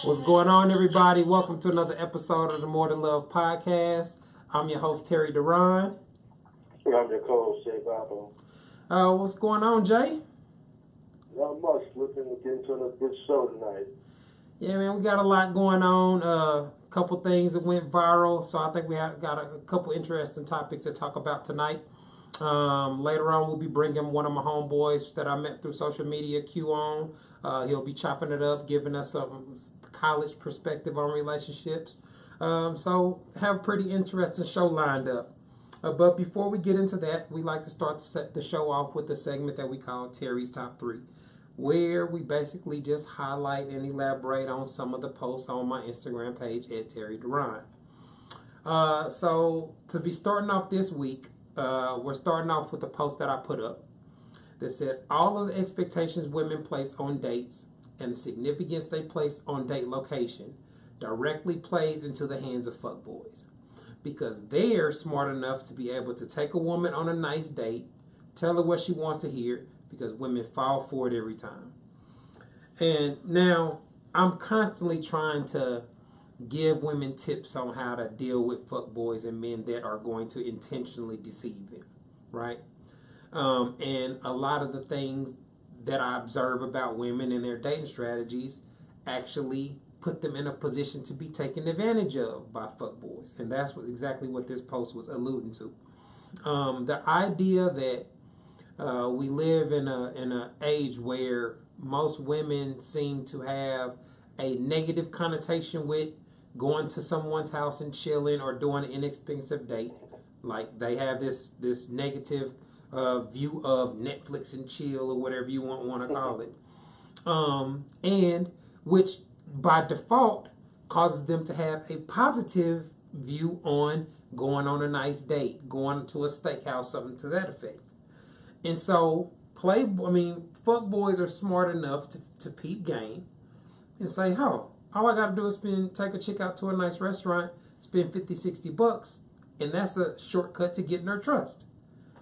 What's going on, everybody? Welcome to another episode of the More Than Love podcast. I'm your host, Terry Duran. I'm your co-host, Jay Babo. What's going on, Jay? Not much. Looking to get into a good show tonight. Yeah, man, we got a lot going on. A couple things that went viral, so I think we got a couple interesting topics to talk about tonight. Later on, we'll be bringing one of my homeboys that I met through social media, Q, on. He'll be chopping it up, giving us some college perspective on relationships. So have a pretty interesting show lined up. But before we get into that, we like to start the show off with a segment that we call Terry's Top 3, where we basically just highlight and elaborate on some of the posts on my Instagram page at Terry Duran. So to be starting off this week, we're starting off with a post that I put up that said all of the expectations women place on dates and the significance they place on date location directly plays into the hands of fuckboys, because they're smart enough to be able to take a woman on a nice date, tell her what she wants to hear, because women fall for it every time. And now I'm constantly trying to give women tips on how to deal with fuckboys and men that are going to intentionally deceive them, right? And a lot of the things that I observe about women and their dating strategies actually put them in a position to be taken advantage of by fuckboys. And that's exactly what this post was alluding to. The idea that we live in an age where most women seem to have a negative connotation with going to someone's house and chilling or doing an inexpensive date. Like they have this negative view of Netflix and chill or whatever you want to call it. And which by default causes them to have a positive view on going on a nice date, going to a steakhouse, something to that effect. And so fuckboys are smart enough to peep game and say, all I got to do is take a chick out to a nice restaurant, spend $50-$60, and that's a shortcut to getting her trust,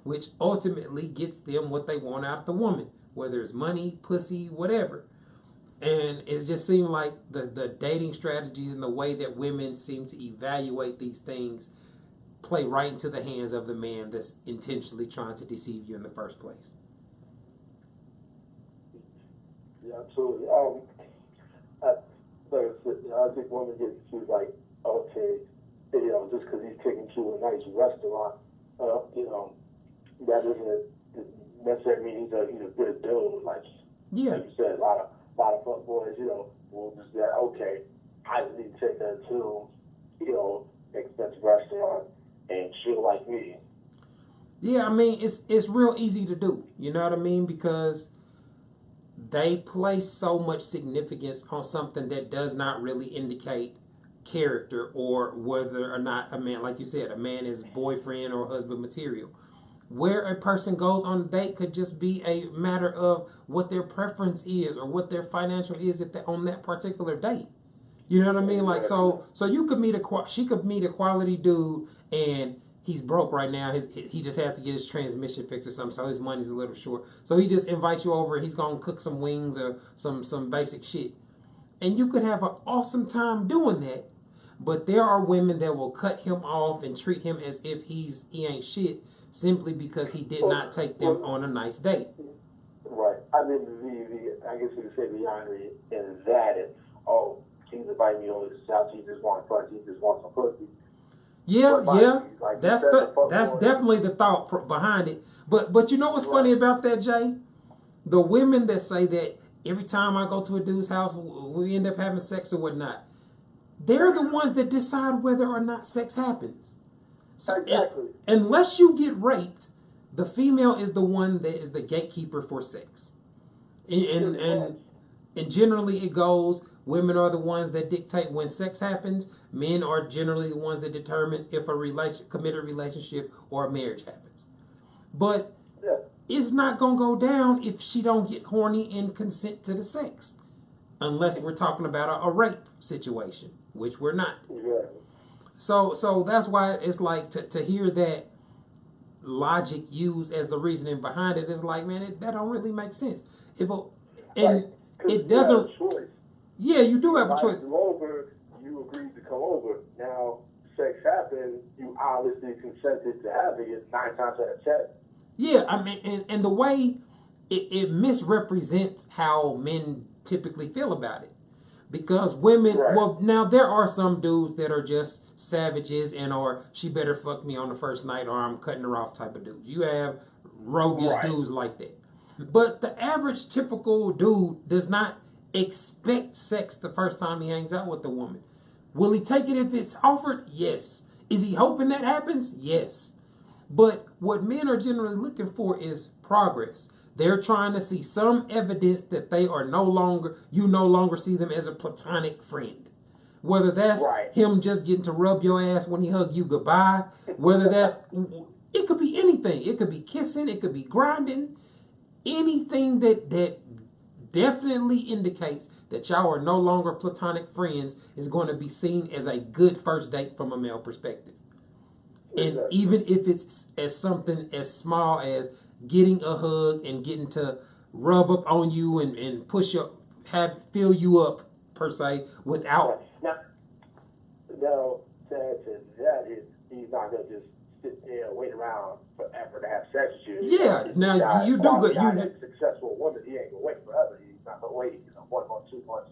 which ultimately gets them what they want out of the woman, whether it's money, pussy, whatever. And it just seemed like the dating strategies and the way that women seem to evaluate these things play right into the hands of the man that's intentionally trying to deceive you in the first place. Yeah, absolutely. I think women get confused, like, okay, just because he's taking you to a nice restaurant, that doesn't necessarily mean he's a good dude. Like you said, a lot of fuckboys, will just say, okay, I just need to take her to, expensive restaurant and she'll like me. Yeah, I mean, it's real easy to do, you know what I mean? Because they place so much significance on something that does not really indicate character or whether or not a man, like you said, a man is boyfriend or husband material. Where a person goes on a date could just be a matter of what their preference is or what their financial is on that particular date. You know what I mean? Like, so you could she could meet a quality dude and he's broke right now. He just had to get his transmission fixed or something, so his money's a little short. So he just invites you over and he's going to cook some wings or some basic shit. And you could have an awesome time doing that, but there are women that will cut him off and treat him as if he ain't shit simply because he did not take them on a nice date. Right. I mean, I guess you could say the irony in that is, he's inviting me over to his house, he just wants pussy, he just wants some pussy. Yeah. Like that's definitely the thought behind it. But you know what's funny about that, Jay? The women that say that every time I go to a dude's house, we end up having sex or whatnot, they're the ones that decide whether or not sex happens. So exactly. Unless you get raped, the female is the one that is the gatekeeper for sex. And generally it goes, women are the ones that dictate when sex happens. Men are generally the ones that determine if a committed relationship or a marriage happens. But it's not going to go down if she don't get horny and consent to the sex. Unless we're talking about a rape situation, which we're not. Yeah. So that's why it's like to hear that logic used as the reasoning behind it is like, man, that don't really make sense. It doesn't. Yeah, you do You have a choice. invited you over, you agreed to come over. Now, sex happened, you obviously consented to having it 9 times out of 10. Yeah, I mean, and the way it misrepresents how men typically feel about it. Because women, Right. well, now there are some dudes that are just savages and or she better fuck me on the first night or I'm cutting her off type of dudes. You have roguish Right. dudes like that. But the average typical dude does not expect sex the first time he hangs out with a woman. Will he take it if it's offered? Yes. Is he hoping that happens? Yes. But what men are generally looking for is progress. They're trying to see some evidence that they are no longer, you no longer see them as a platonic friend. Whether that's Right. him just getting to rub your ass when he hug you goodbye, whether that's, it could be anything. It could be kissing, it could be grinding, anything that definitely indicates that y'all are no longer platonic friends is going to be seen as a good first date from a male perspective. And Exactly. even if it's as something as small as getting a hug and getting to rub up on you and push your fill you up per se Right. without Now, to add to that is he's not gonna just sit there and wait around forever to have sex with you. yeah. If Now the guy, you do quality good. guy that's a successful woman, he ain't gonna wait forever. He's not gonna wait, 1 month, 2 months,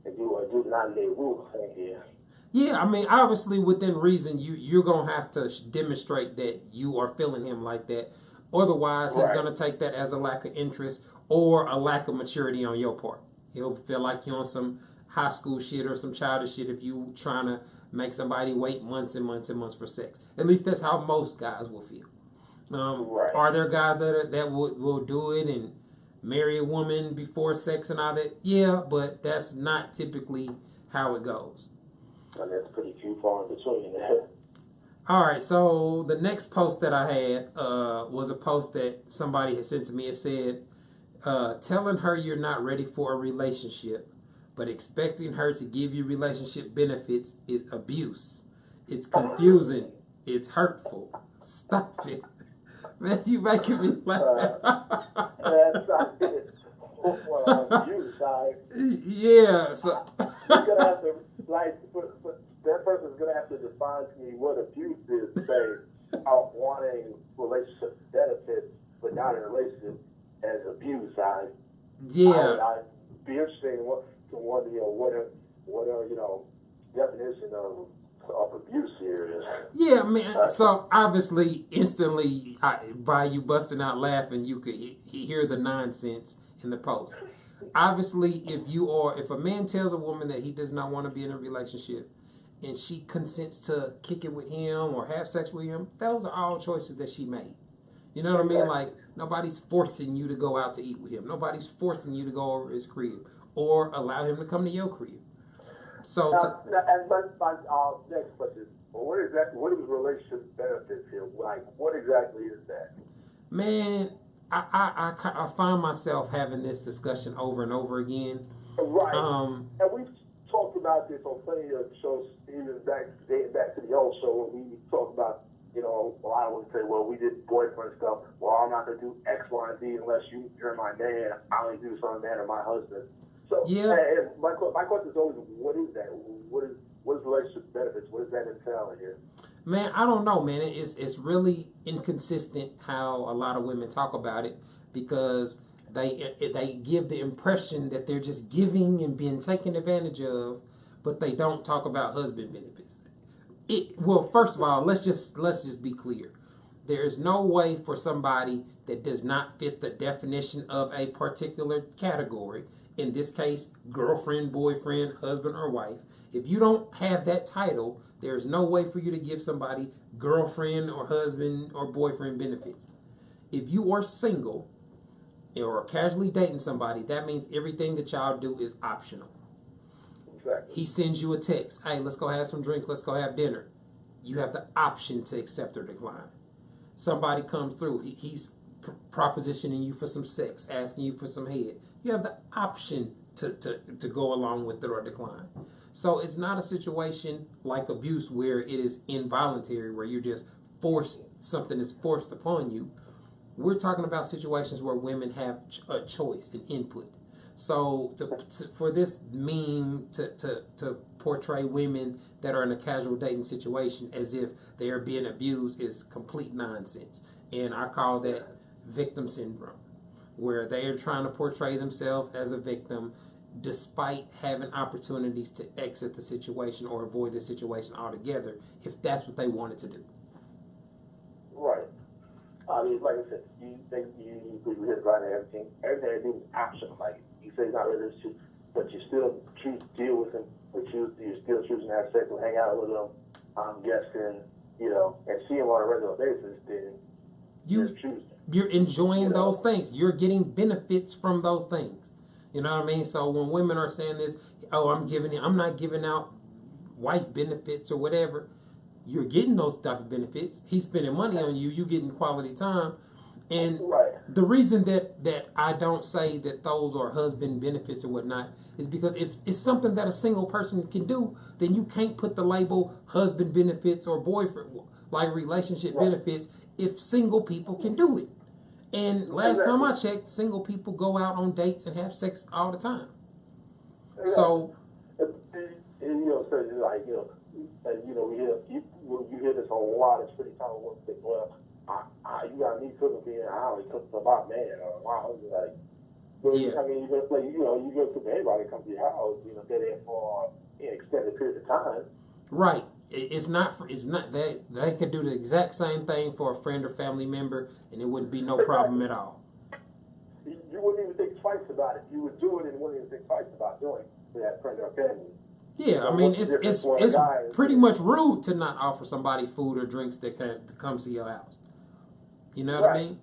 and do the 9-day rule thing here. Yeah, I mean, obviously within reason, you're gonna have to demonstrate that you are feeling him like that. Otherwise, he's Right. gonna take that as a lack of interest or a lack of maturity on your part. He'll feel like you're on some high school shit or some childish shit if you trying to make somebody wait months and months and months for sex. At least that's how most guys will feel. Right. Are there guys that will do it and marry a woman before sex and all that? Yeah, but that's not typically how it goes. And that's pretty few far in between there. All right, so the next post that I had was a post that somebody had sent to me. It said, telling her you're not ready for a relationship, but expecting her to give you relationship benefits is abuse. It's confusing. It's hurtful. Stop it. Man, you making me laugh. That's not it. Well, on you side, Yeah, so. you're gonna have to but that person's gonna have to define to me what abuse is. Say, out wanting relationship benefits, but not in a relationship as abuse. Yeah. I'd be interested to wonder, what are definition of abuse here is. Yeah, man. So obviously, instantly, by you busting out laughing, you could hear the nonsense in the post. Obviously, if a man tells a woman that he does not want to be in a relationship, and she consents to kick it with him or have sex with him, those are all choices that she made. You know what I mean? Like, nobody's forcing you to go out to eat with him. Nobody's forcing you to go over his crib or allow him to come to your crib. So, And my next question: what is relationship benefits here? Like, what exactly is that? man, I find myself having this discussion over and over again. Right. Um, And we've talked about this on plenty of shows, even dating back to the old show when we talked about, a lot of women say, well, we did boyfriend stuff. Well, I'm not going to do X, Y, and Z unless you're my man. I only do something man or my husband. So, Yeah. and my question is always, what is that? What is relationship benefits? What does that entail here? Man, I don't know, man. It's really inconsistent how a lot of women talk about it because they give the impression that they're just giving and being taken advantage of, but they don't talk about husband benefits. Well, first of all, let's just be clear. There is no way for somebody that does not fit the definition of a particular category, in this case, girlfriend, boyfriend, husband, or wife. If you don't have that title, there's no way for you to give somebody girlfriend or husband or boyfriend benefits. If you are single or casually dating somebody, that means everything that y'all do is optional. Exactly. He sends you a text. Hey, let's go have some drinks. Let's go have dinner. You have the option to accept or decline. Somebody comes through. He's propositioning you for some sex, asking you for some head. You have the option to go along with it or decline. So it's not a situation like abuse where it is involuntary, where you're just forced, something is forced upon you. We're talking about situations where women have a choice, an input. So for this meme to portray women that are in a casual dating situation as if they are being abused is complete nonsense. And I call that victim syndrome, where they are trying to portray themselves as a victim despite having opportunities to exit the situation or avoid the situation altogether if that's what they wanted to do. Right. I mean, like I said, you hit right at everything. Everything they do is optional. Like you say, not really, but you still choose to deal with them, but you're still choosing to have sex or hang out with them. I'm guessing, and see them on a regular basis. Then you're enjoying those things. You're getting benefits from those things. You know what I mean? So when women are saying this, oh, I'm not giving out wife benefits or whatever. You're getting those type of benefits. He's spending money on you. You getting quality time. And the reason that I don't say that those are husband benefits or whatnot is because if it's something that a single person can do, then you can't put the label husband benefits or boyfriend, like relationship benefits, if single people can do it. And last time I checked, single people go out on dates and have sex all the time. So, you hear this a lot. It's pretty common. Women think, well, you got me cooking for you. I only cook for my man. Or wow, like, I mean, you go to anybody come to your house, they're there for an extended period of time. Right. It's not that they could do the exact same thing for a friend or family member, and it wouldn't be no problem at all. You wouldn't even think twice about it. You would do it and wouldn't even think twice about doing it for that friend or family. Yeah, so I mean, it's pretty much rude to not offer somebody food or drinks that come to your house. You know what I mean?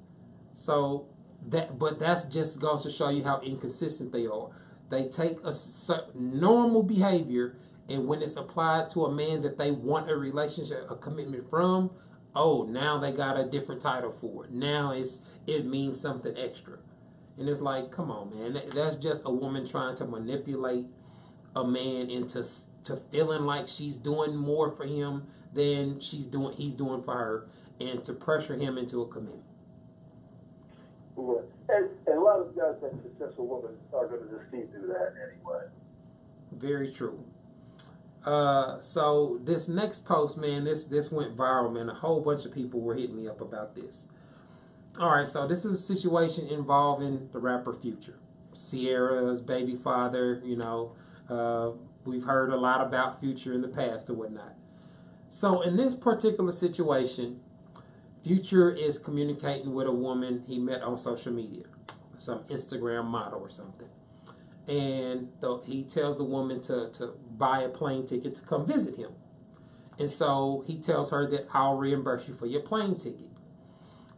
So but that's just goes to show you how inconsistent they are. They take a normal behavior, and when it's applied to a man that they want a relationship, a commitment from, oh, now they got a different title for it. Now it means something extra, and it's like, come on, man, that's just a woman trying to manipulate a man into feeling like she's doing more for him than he's doing for her, and to pressure him into a commitment. Yeah. And a lot of guys think successful women are going to just see through that anyway. Very true. So this next post, man, this went viral, man. A whole bunch of people were hitting me up about this. All right, so this is a situation involving the rapper Future, Sierra's baby father. We've heard a lot about Future in the past or whatnot. So in this particular situation, Future is communicating with a woman he met on social media, some Instagram model or something. And he tells the woman to buy a plane ticket to come visit him. And so he tells her that I'll reimburse you for your plane ticket.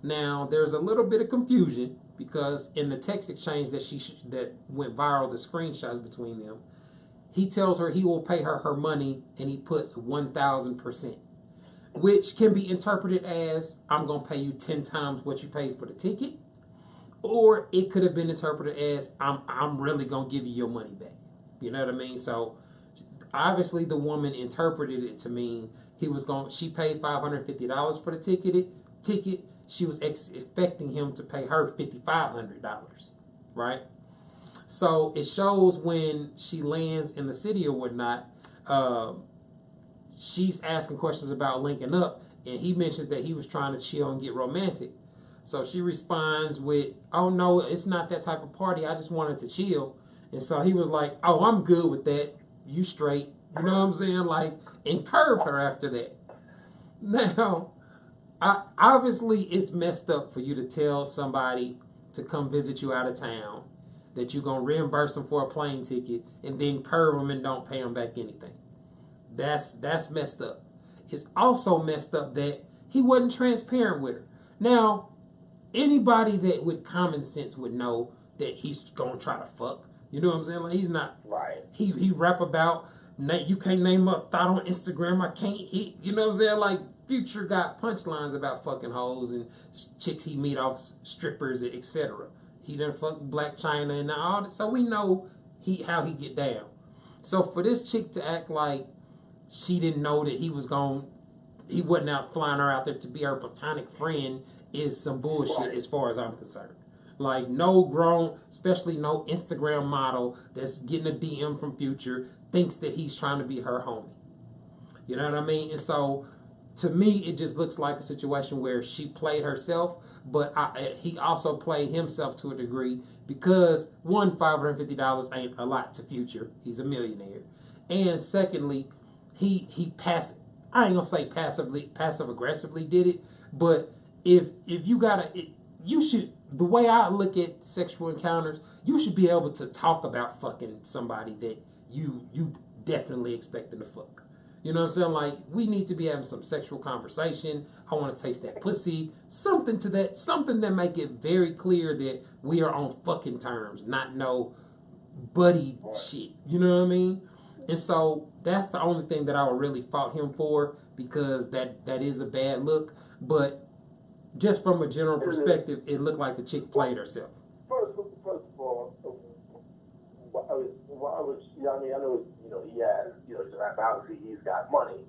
Now, there's a little bit of confusion because in the text exchange that went viral, the screenshots between them, he tells her he will pay her money, and he puts 1,000%, which can be interpreted as I'm going to pay you 10 times what you paid for the ticket. Or it could have been interpreted as I'm really going to give you your money back. You know what I mean? So obviously the woman interpreted it to mean she paid $550 for the ticket. She was expecting him to pay her $5,500, right? So it shows when she lands in the city or whatnot, she's asking questions about linking up, and he mentions that he was trying to chill and get romantic. So she responds with, oh, no, it's not that type of party. I just wanted to chill. And so he was like, oh, I'm good with that. You straight. You know what I'm saying? Like, and curved her after that. Now, obviously, it's messed up for you to tell somebody to come visit you out of town that you're going to reimburse them for a plane ticket and then curve them and don't pay them back anything. That's messed up. It's also messed up that he wasn't transparent with her. Now, anybody that with common sense would know that he's going to try to fuck. You know what I'm saying? Like, he's not. Right. He rap about, you can't name a thought on Instagram I can't hit. You know what I'm saying? Like, Future got punchlines about fucking hoes and chicks he meet off strippers, etc. He done fucked Black China and all that. So we know how he get down. So for this chick to act like she didn't know that he wasn't out flying her out there to be her platonic friend is some bullshit as far as I'm concerned. Like no grown, especially no Instagram model that's getting a DM from Future thinks that he's trying to be her homie. You know what I mean? And so to me, it just looks like a situation where she played herself, but he also played himself to a degree because one, $550 ain't a lot to Future. He's a millionaire, and secondly, he passive. I ain't gonna say passive aggressively did it, but if you gotta, you should. The way I look at sexual encounters, you should be able to talk about fucking somebody that you definitely expecting to fuck. You know what I'm saying? Like, we need to be having some sexual conversation. I want to taste that pussy. Something that make it very clear that we are on fucking terms, not no buddy shit. You know what I mean? And so that's the only thing that I would really fault him for, because that is a bad look. But just from a general perspective, it looked like the chick played herself. First of all, I mean, I know, he has, obviously he's got money.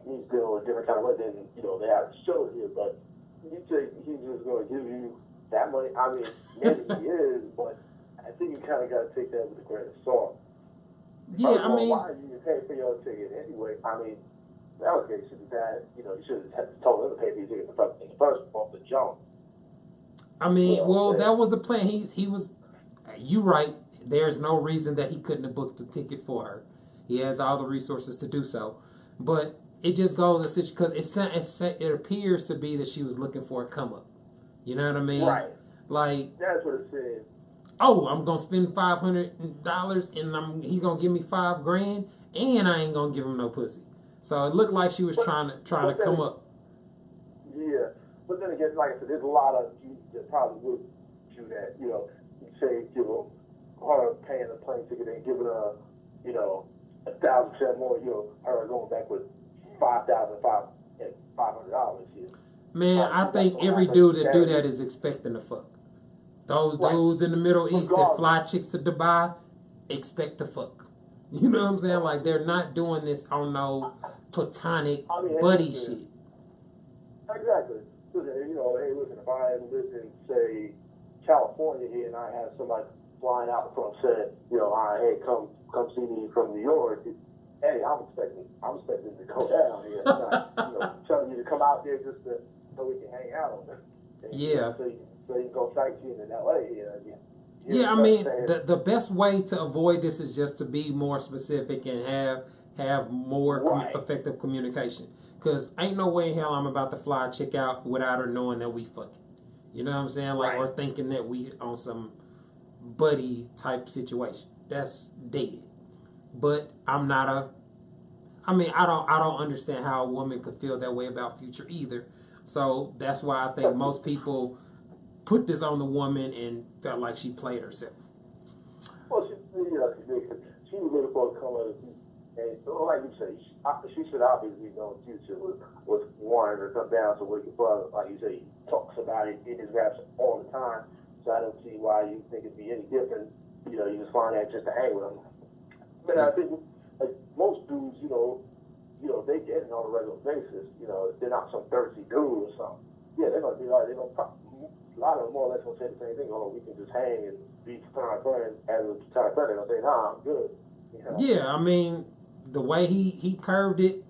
He's dealing with a different kind of money than, they have to show here, but you say he's just going to give you that money. I mean, maybe he is, but I think you kind of got to take that with a grain of salt. Yeah, I mean, why are you paying for your ticket anyway? I mean, that was good. You should have told him to pay for your ticket in the first off the jump. I mean, well, that was the plan. He was, you right. There's no reason that he couldn't have booked a ticket for her. He has all the resources to do so. But it just goes to because it appears to be that she was looking for a come up. You know what I mean? Right. Like, that's what it says. Oh, I'm gonna spend $500 and he's gonna give me $5,000 and I ain't gonna give him no pussy. So it looked like she was trying to come up. Yeah, but then again, like I said, there's a lot of you that probably would do that. You say her paying a plane ticket and giving her, 1,000% more. Her going back with $5,500. Man, I think every dude that do that is expecting to fuck. Those dudes in the Middle East that fly chicks to Dubai expect to fuck. You know what I'm saying? Like, they're not doing this on no platonic buddy shit. Exactly. Hey, listen, if I lived in, say, California here and I had somebody flying out from, say, hey, come see me from New York, hey, I'm expecting to go down here. I'm not, telling you to come out there just so we can hang out. Yeah. So you can go sightseeing in L.A. Yeah, I mean, the best way to avoid this is just to be more specific and have more effective communication. Because ain't no way in hell I'm about to fly a chick out without her knowing that we fucking. You know what I'm saying? Like, or thinking that we on some buddy type situation. That's dead. But I'm not I don't understand how a woman could feel that way about Future either. So that's why I think most people put this on the woman and felt like she played herself. Well, she did. She was looking for a color, and like you say, she should obviously know Future was wanting her to come down so we could, like you say, he talks about it in his raps all the time. So I don't see why you think it'd be any different. You just find that just to hang with him. But I think like most dudes, they get it on a regular basis. If they're not some thirsty dude or something. Yeah, they're gonna be like, a lot of them more or less gonna say the same thing. Oh, we can just hang and be platonic friends. As a platonic friend, they're gonna say, nah, I'm good. Yeah, I mean, the way he curved it,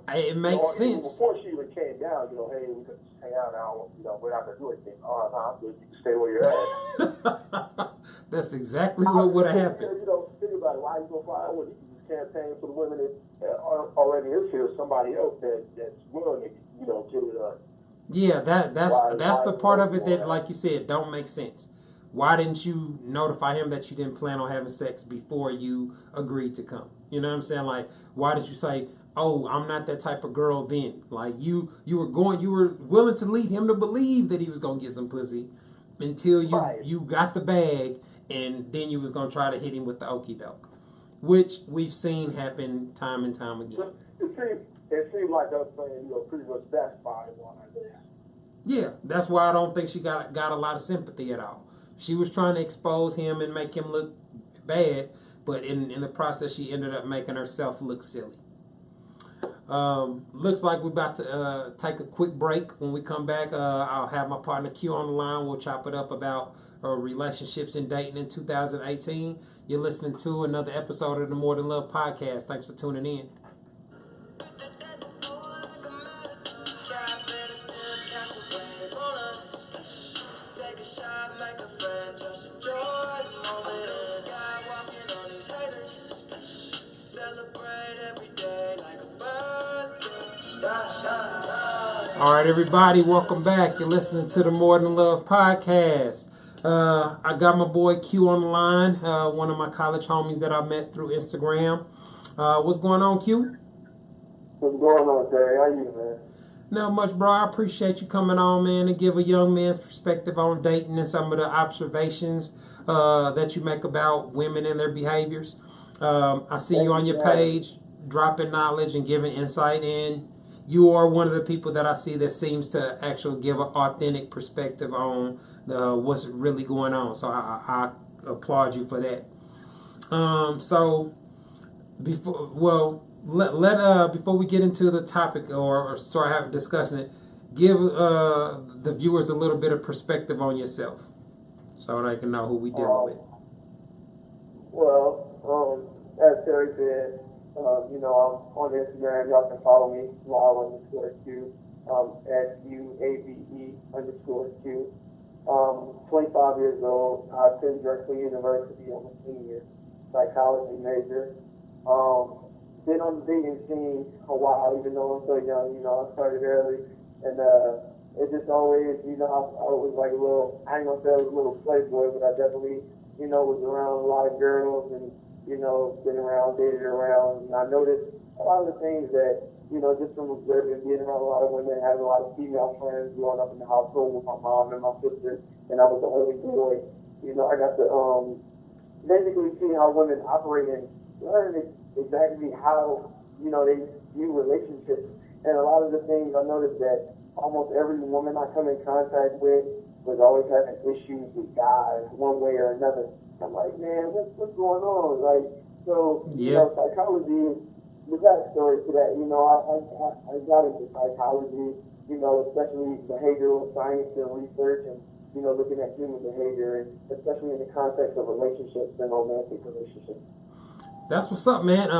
it makes sense. Before she even came down, hey, we can just hang out now. We're not gonna do anything. Oh, no, I'm good. You can stay where you're at. That's exactly what would have happened. Think about it. Why you gonna fly over? You can just campaign for the women that are already in here. Somebody else that's willing to, give it up. Yeah, that's the part of it that, like you said, don't make sense. Why didn't you notify him that you didn't plan on having sex before you agreed to come? You know what I'm saying? Like, why did you say, "Oh, I'm not that type of girl"? Then, like, you were willing to lead him to believe that he was gonna get some pussy until you got the bag, and then you was gonna try to hit him with the okie doke, which we've seen happen time and time again. It seemed like us saying, pretty much satisfied one, I guess. Yeah, that's why I don't think she got a lot of sympathy at all. She was trying to expose him and make him look bad, but in the process, she ended up making herself look silly. Looks like we're about to take a quick break. When we come back, I'll have my partner Q on the line. We'll chop it up about relationships and dating in 2018. You're listening to another episode of the More Than Love podcast. Thanks for tuning in. All right, everybody, welcome back. You're listening to the More Than Love podcast. I got my boy Q on the line, one of my college homies that I met through Instagram. What's going on, Q? What's going on, Terry? How you, man? Not much, bro. I appreciate you coming on, man, and give a young man's perspective on dating and some of the observations that you make about women and their behaviors. I see you on your page dropping knowledge and giving insight, and you are one of the people that I see that seems to actually give an authentic perspective on what's really going on. So I applaud you for that. So before we get into the topic or start having discussing it, give the viewers a little bit of perspective on yourself so they can know who we dealing with. Well, as Terry said, I'm on Instagram. Y'all can follow me, Lyle_Q, SUAVE_Q. 25 years old. I attend Drexel University. I'm a senior psychology major. Been on the dating scene a while, even though I'm so young. I started early, and it just always, I was like a little, I ain't gonna say I was a little playboy, but I definitely, was around a lot of girls and, been around, dated around, and I noticed a lot of the things that, just from observing, being around a lot of women, having a lot of female friends, growing up in the household with my mom and my sister, and I was the only boy. I got to basically see how women operate and learn exactly how, they view relationships. And a lot of the things I noticed that almost every woman I come in contact with was always having issues with guys one way or another. I'm like, man, what's going on? Like, so, psychology, the backstory to that, I got into psychology, especially behavioral science and research and, looking at human behavior, and especially in the context of relationships and romantic relationships. That's what's up, man.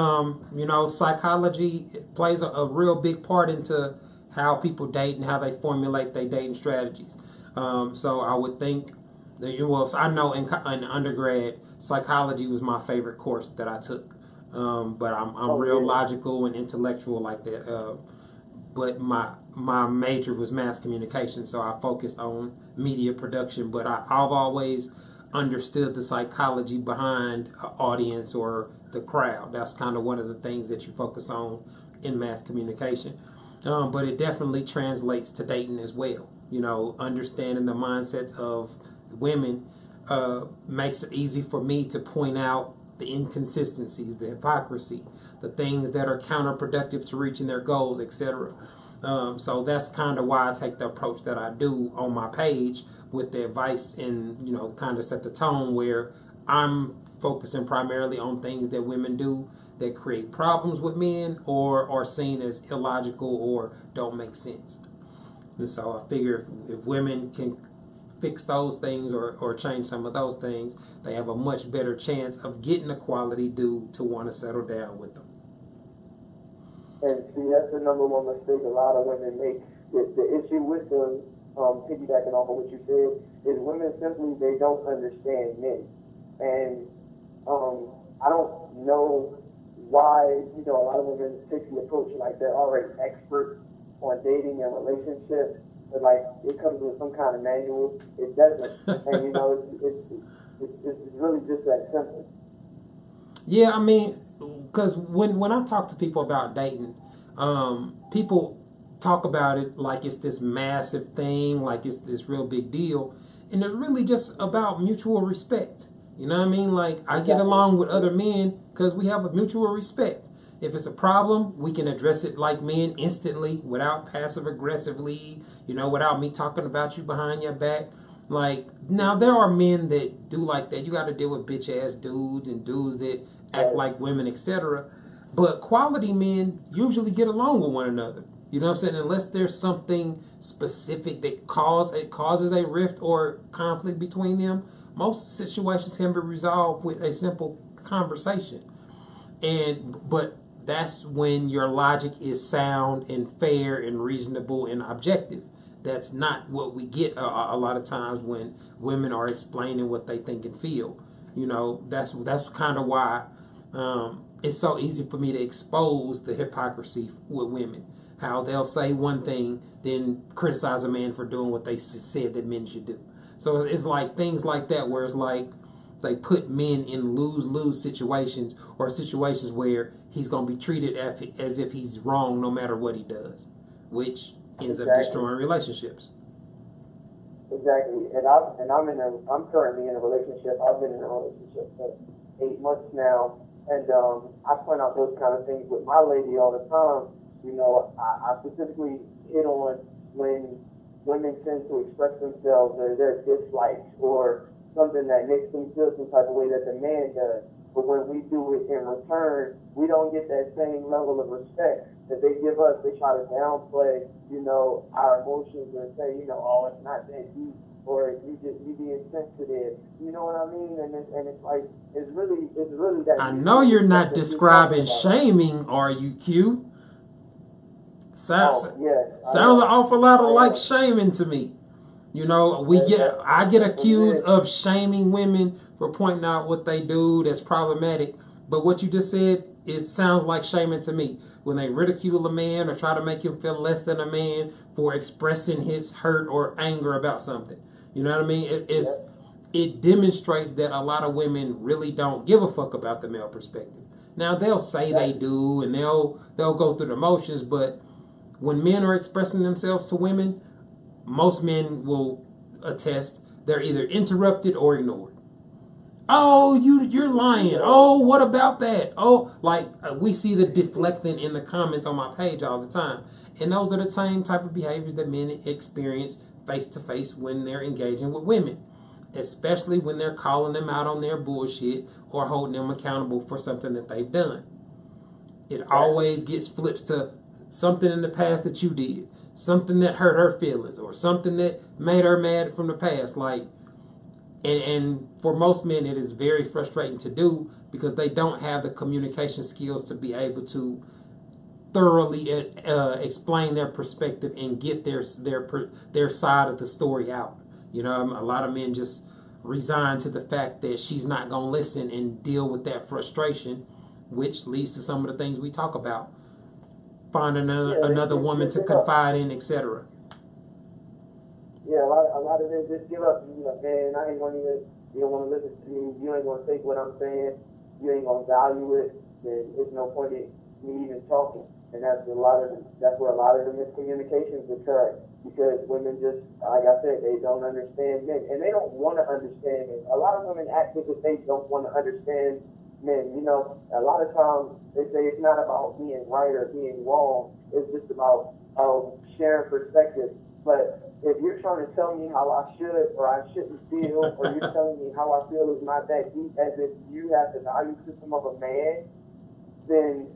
Psychology plays a real big part into how people date and how they formulate their dating strategies. So I would think I know in undergrad, psychology was my favorite course that I took. But I'm real logical and intellectual like that. But my major was mass communication, so I focused on media production. But I've always understood the psychology behind an audience or the crowd. That's kind of one of the things that you focus on in mass communication. But it definitely translates to dating as well. Understanding the mindsets of women makes it easy for me to point out the inconsistencies, the hypocrisy, the things that are counterproductive to reaching their goals, etc. So that's kind of why I take the approach that I do on my page with the advice and, kind of set the tone where I'm focusing primarily on things that women do that create problems with men or are seen as illogical or don't make sense. And so I figure if women can fix those things or change some of those things, they have a much better chance of getting a quality dude to want to settle down with them. And see, that's the number one mistake a lot of women make. The issue with them, piggybacking off of what you said, is women simply, they don't understand men. And I don't know why, a lot of women take the approach like they're already experts on dating and relationships. But like it comes with some kind of manual. It doesn't. And it's really just that simple. Yeah, I mean, because when I talk to people about dating, people talk about it like it's this massive thing, like it's this real big deal, and it's really just about mutual respect. You know what I mean? Like, I get along with other men because we have a mutual respect. If it's a problem, we can address it like men instantly without passive aggressively, without me talking about you behind your back. Like, now there are men that do like that. You got to deal with bitch ass dudes and dudes that act like women, etc. But quality men usually get along with one another. You know what I'm saying? Unless there's something specific that causes a rift or conflict between them, most situations can be resolved with a simple conversation. But that's when your logic is sound and fair and reasonable and objective. That's not what we get a lot of times when women are explaining what they think and feel. You know, that's kind of why it's so easy for me to expose the hypocrisy with women. How they'll say one thing, then criticize a man for doing what they said that men should do. So it's like things like that where it's like they put men in lose-lose situations or situations where he's going to be treated as if he's wrong no matter what he does, which ends up destroying relationships. Exactly, I'm currently in a relationship. I've been in a relationship for 8 months now, and I point out those kind of things with my lady all the time. You know, I specifically hit on when women tend to express themselves or their dislikes or something that makes them feel some type of way that the man does. But when we do it in return, we don't get that same level of respect that they give us. They try to downplay, you know, our emotions and say, you know, oh, it's not that deep, or you being sensitive. You know what I mean? And it's like it's really that. I know you're not describing shaming, are you, Q? Sounds an awful lot of like shaming to me. You know, I get accused of shaming women for pointing out what they do that's problematic. But what you just said, it sounds like shaming to me. When they ridicule a man or try to make him feel less than a man for expressing his hurt or anger about something. You know what I mean? It demonstrates that a lot of women really don't give a fuck about the male perspective. Now they'll say they do and they'll go through the motions, but when men are expressing themselves to women, most men will attest they're either interrupted or ignored. Oh, you're lying. Oh, what about that? Oh, like we see the deflecting in the comments on my page all the time. And those are the same type of behaviors that men experience face to face when they're engaging with women, especially when they're calling them out on their bullshit or holding them accountable for something that they've done. It always gets flips to something in the past that you did, something that hurt her feelings, or something that made her mad from the past. Like, and for most men, it is very frustrating to do because they don't have the communication skills to be able to thoroughly explain their perspective and get their side of the story out. You know, a lot of men just resign to the fact that she's not going to listen and deal with that frustration, which leads to some of the things we talk about. Find another woman to confide in, etc. Yeah, a lot of them just give up. You know, man, I ain't gonna you don't want to listen to me. You ain't gonna take what I'm saying. You ain't gonna value it. Then there's no point in me even talking. And that's where a lot of the miscommunications occur because women just, like I said, they don't understand men, and they don't want to understand men. A lot of women act as if they don't want to understand men. You know, a lot of times they say it's not about being right or being wrong. It's just about sharing perspective. But if you're trying to tell me how I should or I shouldn't feel, or you're telling me how I feel is not that deep, as if you have the value system of a man, then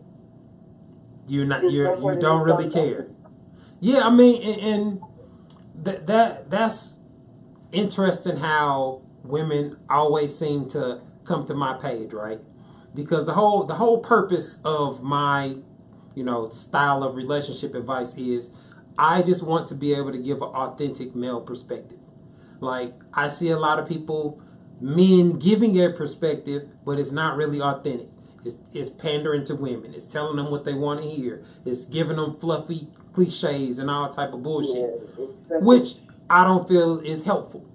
you don't really care. Yeah, I mean, and that's interesting how women always seem to come to my page, right? Because the whole purpose of my, style of relationship advice is I just want to be able to give an authentic male perspective. Like, I see a lot of men giving a perspective, but it's not really authentic. It's pandering to women. It's telling them what they want to hear. It's giving them fluffy cliches and all type of bullshit, which I don't feel is helpful.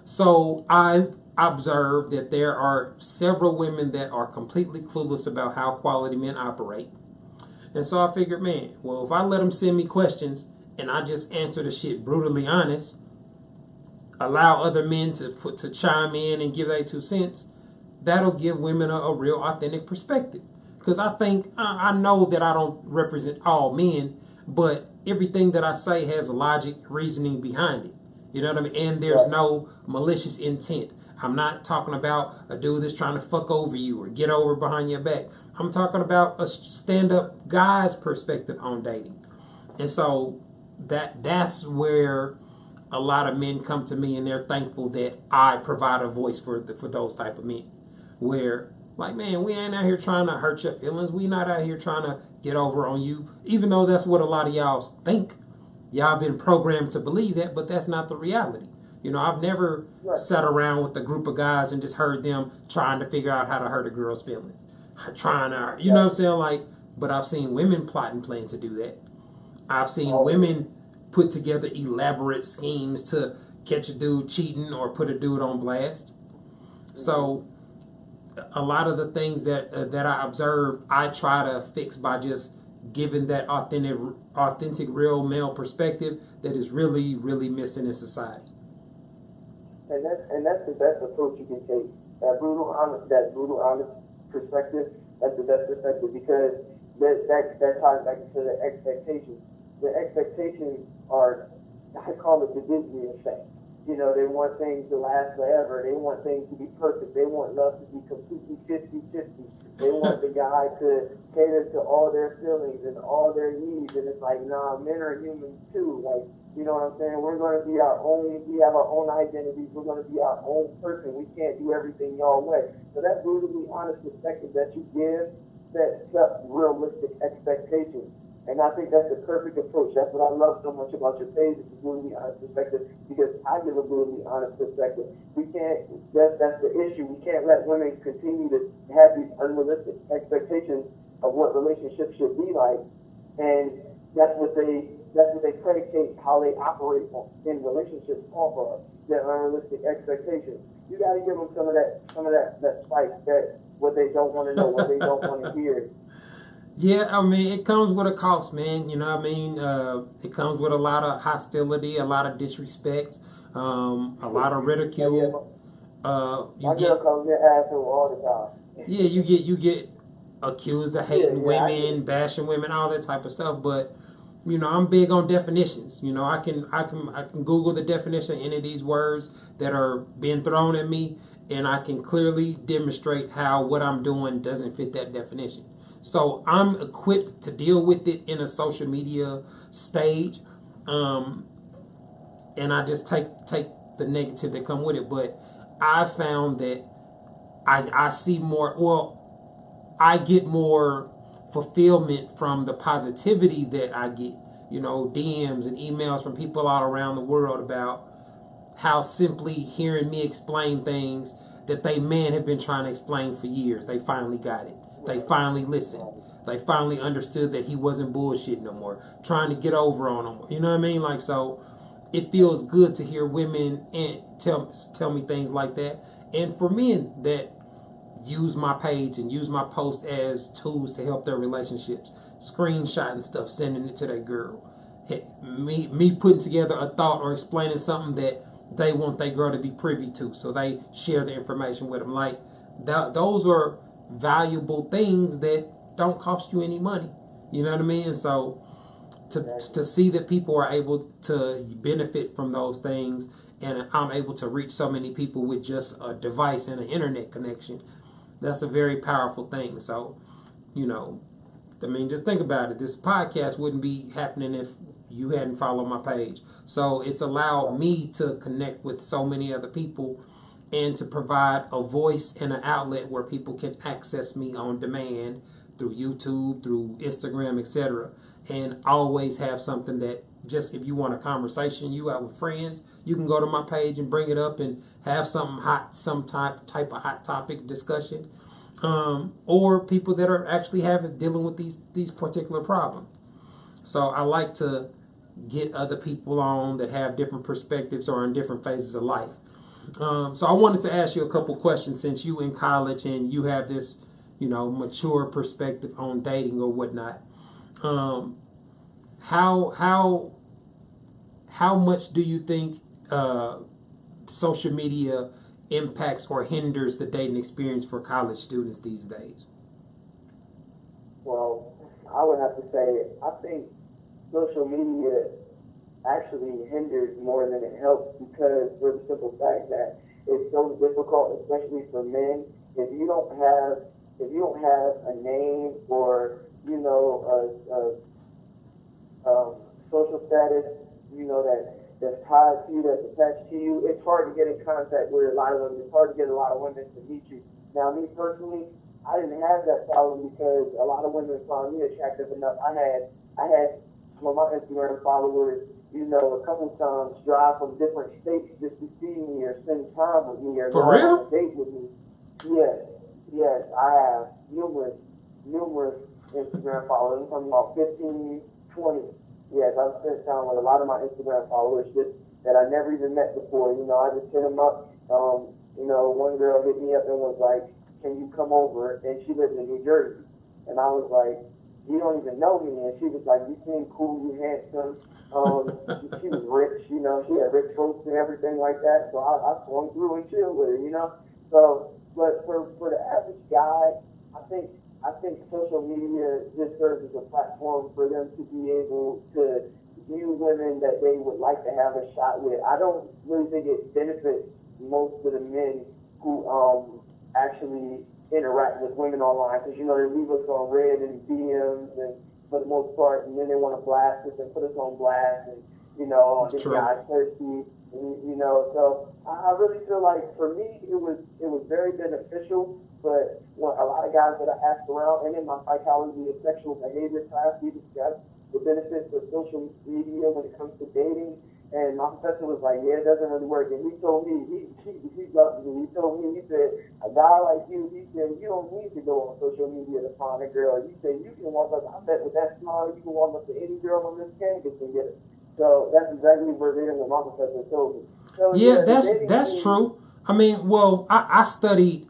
So I've observed that there are several women that are completely clueless about how quality men operate. And so I figured, man, well, if I let them send me questions and I just answer the shit brutally honest, allow other men to chime in and give their 2 cents, that'll give women a real authentic perspective. Because I know that I don't represent all men, but everything that I say has logic, reasoning behind it. You know what I mean? And there's no malicious intent. I'm not talking about a dude that's trying to fuck over you or get over behind your back. I'm talking about a stand-up guy's perspective on dating. And so that's where a lot of men come to me, and they're thankful that I provide a voice for those type of men. Where, like, man, we ain't out here trying to hurt your feelings. We not out here trying to get over on you, even though that's what a lot of y'all think. Y'all been programmed to believe that, but that's not the reality. You know, I've never sat around with a group of guys and just heard them trying to figure out how to hurt a girl's feelings. Trying to, you know what I'm saying? Like, but I've seen women plot and plan to do that. I've seen women put together elaborate schemes to catch a dude cheating or put a dude on blast. So a lot of the things that I observe, I try to fix by just giving that authentic, real male perspective that is really, really missing in society. And that's the best approach you can take. That brutal, honest perspective. That's the best perspective, because that ties back to the expectations. The expectations are, I call it the Disney effect. You know, they want things to last forever. They want things to be perfect. They want love to be completely 50-50. They want the guy to cater to all their feelings and all their needs. And it's like, nah, men are humans too. Like, you know what I'm saying? We're going to be our own, we have our own identities. We're going to be our own person. We can't do everything y'all way. So that brutally honest perspective that you give sets up realistic expectations. And I think that's the perfect approach. That's what I love so much about your page, is the brutally honest perspective, because I give a brutally honest perspective. We can't, that's the issue. We can't let women continue to have these unrealistic expectations of what relationships should be like. And that's what they predicate how they operate in relationships off of, their unrealistic expectations. You got to give them some of that spice, that what they don't want to know, what they don't want to hear. Yeah, I mean, it comes with a cost, man. You know what I mean? It comes with a lot of hostility, a lot of disrespect, a lot of ridicule. My girl calls me an asshole all the time. Yeah, you get accused of hating women, bashing women, all that type of stuff. But you know, I'm big on definitions. You know, I can Google the definition of any of these words that are being thrown at me, and I can clearly demonstrate how what I'm doing doesn't fit that definition. So I'm equipped to deal with it in a social media stage, and I just take the negative that come with it. But I found that I see more. Well, I get more fulfillment from the positivity that I get. You know, DMs and emails from people all around the world about how simply hearing me explain things that they men have been trying to explain for years, they finally got it. They finally listened. They finally understood that he wasn't bullshitting no more, trying to get over on him. You know what I mean? Like, so it feels good to hear women and tell me things like that. And for men that use my page and use my post as tools to help their relationships, screenshotting stuff, sending it to their girl. Me putting together a thought or explaining something that they want their girl to be privy to, so they share the information with them. Like, those are valuable things that don't cost you any money. You know what I mean? And so to see that people are able to benefit from those things, and I'm able to reach so many people with just a device and an internet connection, that's a very powerful thing. So, you know, I mean, just think about it. This podcast wouldn't be happening if you hadn't followed my page. So it's allowed me to connect with so many other people and to provide a voice and an outlet where people can access me on demand through YouTube, through Instagram, etc. And always have something that, just if you want a conversation you have with friends, you can go to my page and bring it up and have something hot, some type of hot topic discussion. Or people that are actually dealing with these particular problems. So I like to get other people on that have different perspectives or in different phases of life. So I wanted to ask you a couple questions, since you in college and you have this, you know, mature perspective on dating or whatnot. How much do you think social media impacts or hinders the dating experience for college students these days? Well, I would have to say, I think social media actually hinders more than it helps, because for the simple fact that it's so difficult, especially for men, if you don't have if you don't have a name or social status, that's tied to you, that's attached to you, it's hard to get in contact with a lot of them. It's hard to get a lot of women to meet you. Now, me personally, I didn't have that problem because a lot of women found me attractive enough. I had some of my Instagram followers, a couple times drive from different states just to see me or spend time with me or For go on real? a date with me. Yes, I have numerous Instagram followers. I'm talking about 15, 20. Yes, I've spent time with a lot of my Instagram followers that I never even met before. I just hit them up. One girl hit me up and was like, "Can you come over?" And she lives in New Jersey. And I was like, "You don't even know me." And she was like, "You seem cool, you handsome." She was rich, she had rich folks and everything like that. So I swung through and chilled with her. So, but for the average guy, I think social media just serves as a platform for them to be able to view women that they would like to have a shot with. I don't really think it benefits most of the men who actually interact with women online because they leave us on red and DMs and for the most part, and then they want to blast us and put us on blast and this True. guy's thirsty. So I really feel like for me it was very beneficial. But a lot of guys that I asked around, and in my psychology of sexual behavior class, we discussed the benefits of social media when it comes to dating. And my professor was like, "Yeah, it doesn't really work." And he told me, he loved me. He told me, he said, "A guy like you," he said, "you don't need to go on social media to find a girl." He said, "You can walk up, I bet with that smile, you can walk up to any girl on this campus and get it." So that's exactly verbatim what my professor told me. So Yeah, the dating that's scene, true. I mean, well, I studied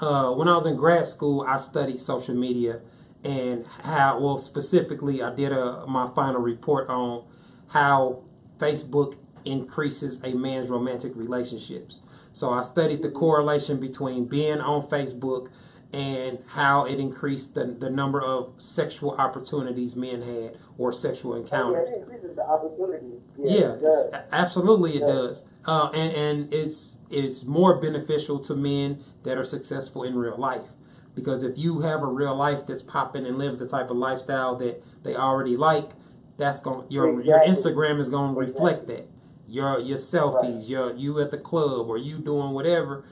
when I was in grad school. I studied social media and how. Well, specifically, I did my final report on how Facebook increases a man's romantic relationships. So I studied the correlation between being on Facebook and how it increased the number of sexual opportunities men had or sexual encounters. it increases the opportunity. Yeah, It does. absolutely it It does. does. And it's more beneficial to men that are successful in real life. Because if you have a real life that's popping and live the type of lifestyle that they already like, that's going your Exactly. Instagram is going to reflect Exactly. that. Your Right. selfies, you at the club or you doing whatever.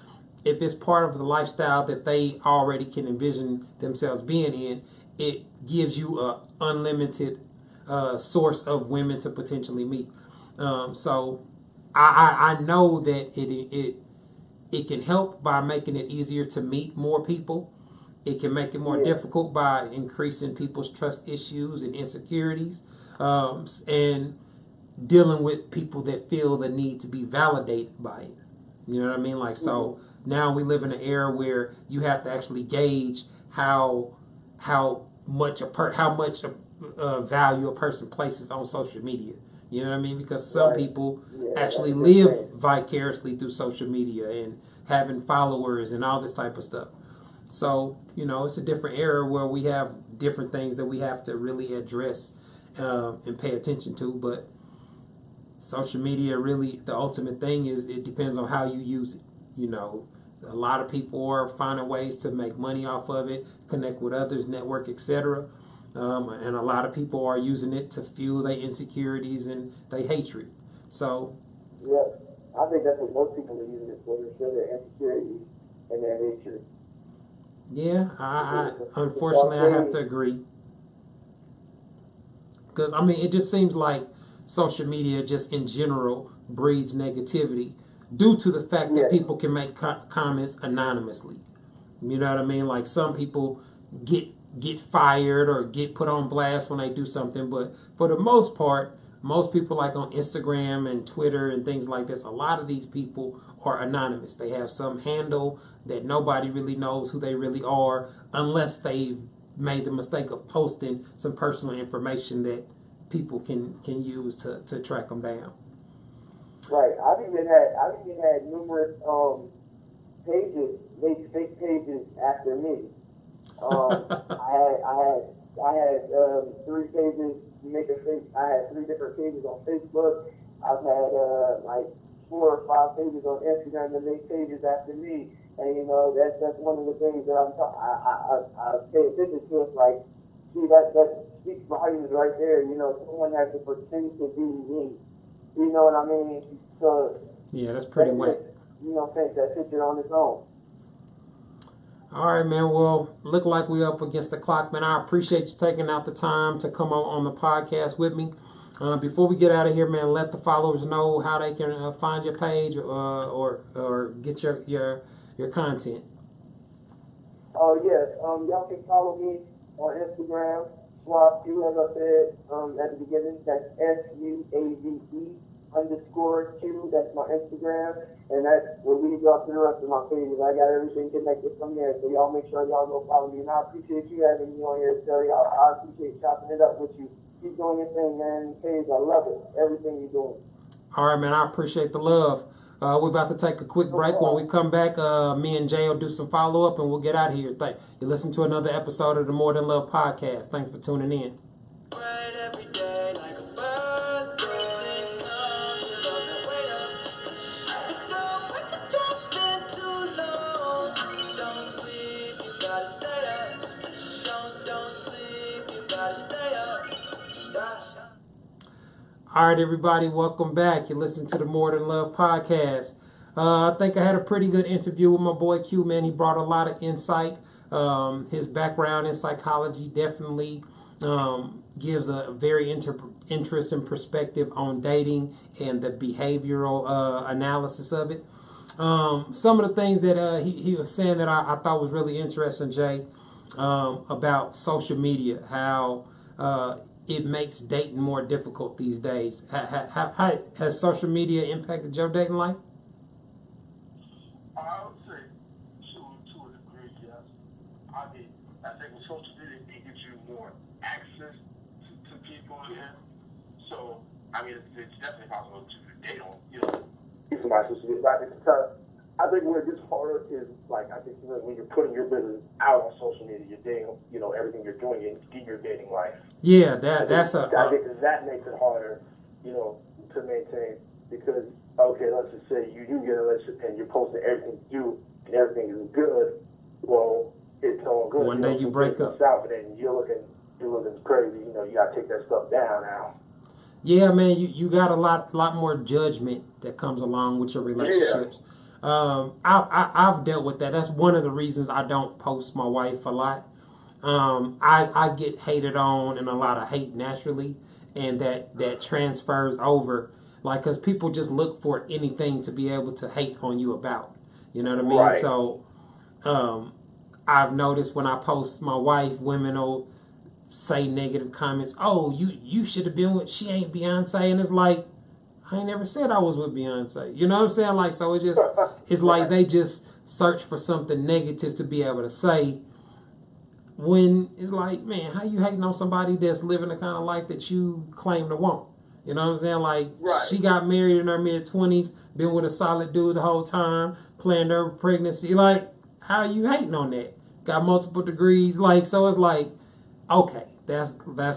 If it's part of the lifestyle that they already can envision themselves being in, it gives you a unlimited source of women to potentially meet. So I know that it can help by making it easier to meet more people. It can make it more Yeah. difficult by increasing people's trust issues and insecurities, and dealing with people that feel the need to be validated by it. You know what I mean? Like, so now we live in an era where you have to actually gauge how much value a person places on social media. You know what I mean? Because some Right. people Yeah. actually That's a good live thing. vicariously through social media and having followers and all this type of stuff. So, it's a different era where we have different things that we have to really address and pay attention to. But social media, really, the ultimate thing is it depends on how you use it. A lot of people are finding ways to make money off of it, connect with others, network, etc. And a lot of people are using it to fuel their insecurities and their hatred. So, Yeah. I think that's what most people are using it for, to show their insecurities and their nature. yeah, To unfortunately start I have to dating. agree. Because, I mean, it just seems like social media just in general breeds negativity due to the fact that Yeah. people can make comments anonymously. You know what I mean? Like, some people get fired or get put on blast when they do something, but for the most part, most people, like on Instagram and Twitter and things like this, a lot of these people are anonymous. They have some handle that nobody really knows who they really are unless they've made the mistake of posting some personal information that people can use to track them down. Right. I've even had numerous pages, fake pages after me. I had three pages make a fake. I had three different pages on Facebook. I've had like 4 or 5 pages on Instagram that make pages after me. And you know, that's one of the things that I pay attention to. It's like, see, that speaks volumes right there. You know, someone has to pretend to be me. You know what I mean? So yeah, that's pretty wet. You know, think that picture on its own. All right, man. Well, look like we're up against the clock, man. I appreciate you taking out the time to come on the podcast with me. Before we get out of here, man, let the followers know how they can find your page or get your content. Oh yes, y'all can follow me on Instagram. Swap Q, as I said at the beginning. That's SUAVE_Q. That's my Instagram, and that will lead y'all to the rest of my pages. I got everything connected from there, so y'all make sure y'all go follow me. And I appreciate you having me on here, Terry. I appreciate chopping it up with you. Keep doing your thing, man. Page, I love it. Everything you're doing. All right, man. I appreciate the love. We're about to take a quick break. When we come back, me and Jay will do some follow-up, and we'll get out of here. Thank you. Listen to another episode of the More Than Love podcast. Thanks for tuning in. All right, everybody, welcome back. You listen to the More Than Love podcast. I think I had a pretty good interview with my boy Q, man. He brought a lot of insight. His background in psychology definitely gives a very interesting perspective on dating and the behavioral analysis of it. Some of the things that he was saying that I thought was really interesting, Jay, about social media, how it makes dating more difficult these days. How has social media impacted your dating life? I would say to a degree, yes. I think with social media, it gives you more access to people again. So, I mean, it's definitely possible to date on, you know, somebody social media. Because I think where it gets harder is, like, I think when you're putting your business out on social media, you're dating, you know, everything you're doing in your dating life. Yeah, I think that makes it harder, you know, to maintain. Because, okay, let's just say you do get a relationship and you're posting everything you do and everything is good. Well, it's all good. One day you break up. Out, and then you're looking crazy. You know, you got to take that stuff down now. Yeah, man, you got a lot more judgment that comes along with your relationships. Yeah. I've dealt with that. That's one of the reasons I don't post my wife a lot. I get hated on and a lot of hate naturally, and that transfers over, like, because people just look for anything to be able to hate on you about. You know what I mean? Right. So I've noticed when I post my wife, women will say negative comments. Oh, you should have been with, she ain't Beyonce, and it's like, I ain't never said I was with Beyonce. You know what I'm saying? Like, so it's like they just search for something negative to be able to say, when it's like, man, how you hating on somebody that's living the kind of life that you claim to want? You know what I'm saying? Like, right. She got married in her mid-20s, been with a solid dude the whole time, planned her pregnancy. Like, how are you hating on that? Got multiple degrees. Like, so it's like, okay, that's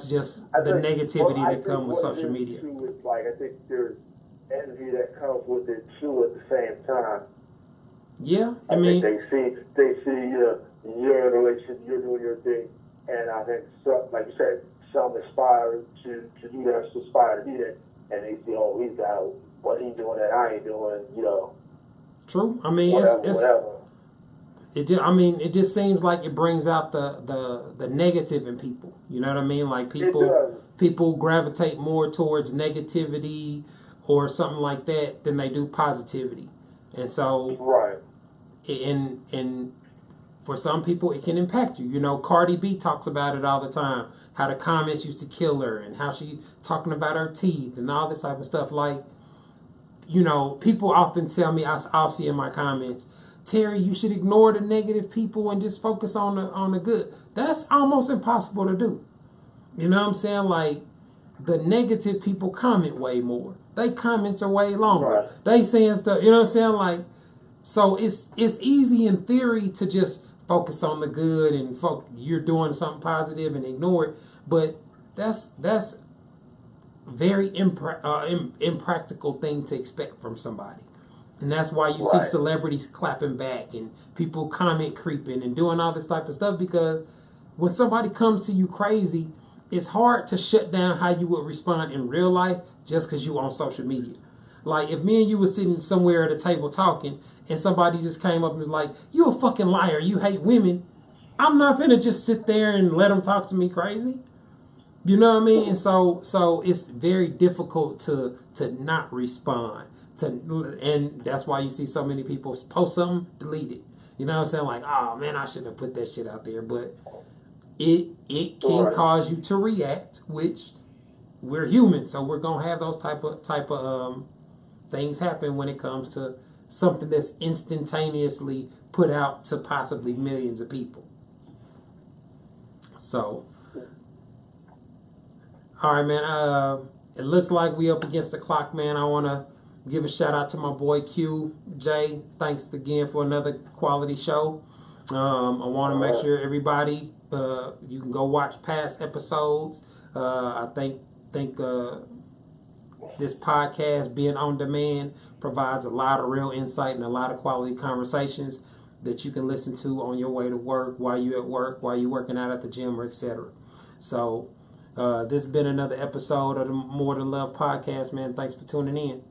just the negativity that comes with social media. Is, like, I think there's envy that comes with it too at the same time. Yeah, I mean, they see you're in a relationship, you're doing your thing, and I think some, like you said, some aspire to do that, aspire to do that, and they see, oh, he's got what he's doing that I ain't doing, you know. True. I mean, whatever. It just seems like it brings out the negative in people. You know what I mean? Like people gravitate more towards negativity or something like that than they do positivity, and so right. And for some people, it can impact you. You know, Cardi B talks about it all the time. How the comments used to kill her, and how she talking about her teeth and all this type of stuff. Like, you know, people often tell me, I'll see in my comments, Terry, you should ignore the negative people and just focus on the good. That's almost impossible to do. You know what I'm saying? Like, the negative people comment way more. They comments are way longer. Right. They saying stuff, you know what I'm saying? Like, so it's easy in theory to just focus on the good and you're doing something positive and ignore it. But that's very impractical thing to expect from somebody. And that's why you see celebrities clapping back and people comment creeping and doing all this type of stuff, because when somebody comes to you crazy, it's hard to shut down how you would respond in real life just because you on social media. Like if me and you were sitting somewhere at a table talking and somebody just came up and was like, you a fucking liar, you hate women, I'm not finna just sit there and let them talk to me crazy. You know what I mean? And so it's very difficult to not respond. And that's why you see so many people post something, delete it. You know what I'm saying? Like, oh man, I shouldn't have put that shit out there. But it can cause you to react, which we're human, so we're gonna have those type of things happen when it comes to something that's instantaneously put out to possibly millions of people. So, all right, man. It looks like we up against the clock, man. I want to give a shout out to my boy Q, Jay. Thanks again for another quality show. I want to make sure everybody, you can go watch past episodes. I think this podcast being on demand provides a lot of real insight and a lot of quality conversations that you can listen to on your way to work, while you're at work, while you're working out at the gym, or etc. So this has been another episode of the More Than Love podcast, man. Thanks for tuning in.